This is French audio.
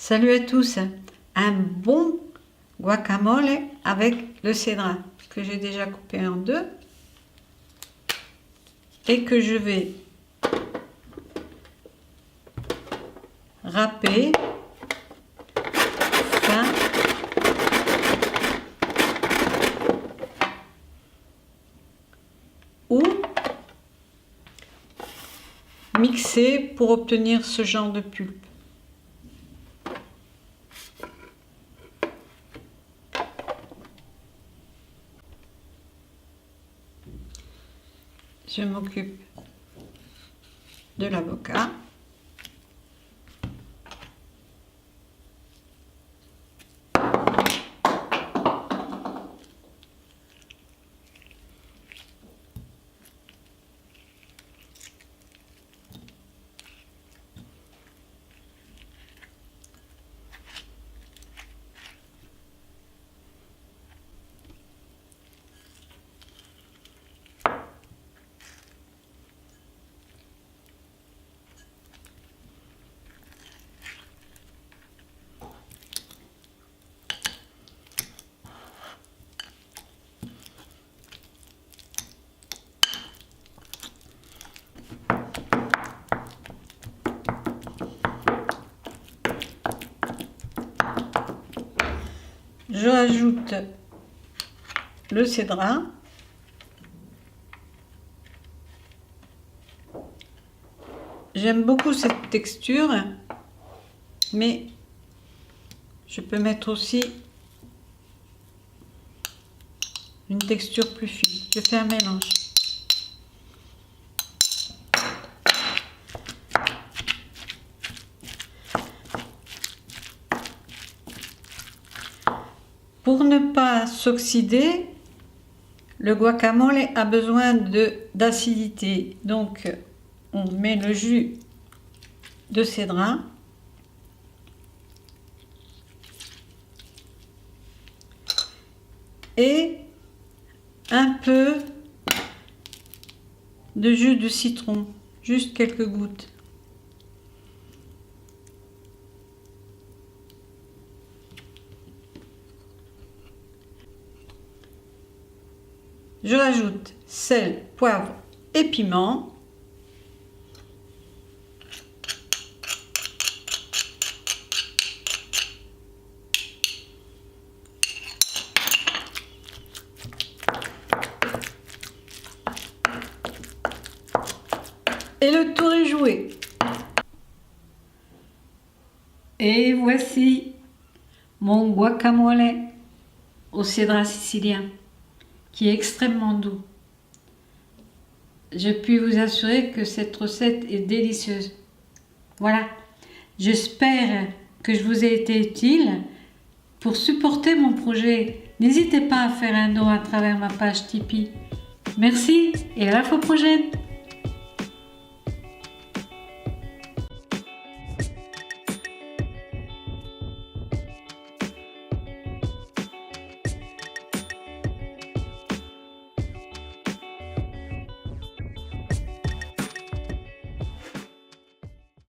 Salut à tous, un bon guacamole avec le cédrat que j'ai déjà coupé en deux et que je vais râper fin ou mixer pour obtenir ce genre de pulpe. Je m'occupe de l'avocat. Je rajoute le cédrat. J'aime beaucoup cette texture, mais je peux mettre aussi une texture plus fine. Je fais un mélange. Pour ne pas s'oxyder, le guacamole a besoin d'acidité. Donc, on met le jus de cédrat. Et un peu de jus de citron, juste quelques gouttes. Je rajoute sel, poivre et piment. Et le tour est joué. Et voici mon guacamole au cédrat sicilien, qui est extrêmement doux. Je puis vous assurer que cette recette est délicieuse. Voilà, j'espère que je vous ai été utile. Pour supporter mon projet, n'hésitez pas à faire un don à travers ma page Tipeee. Merci et à la fois prochaine.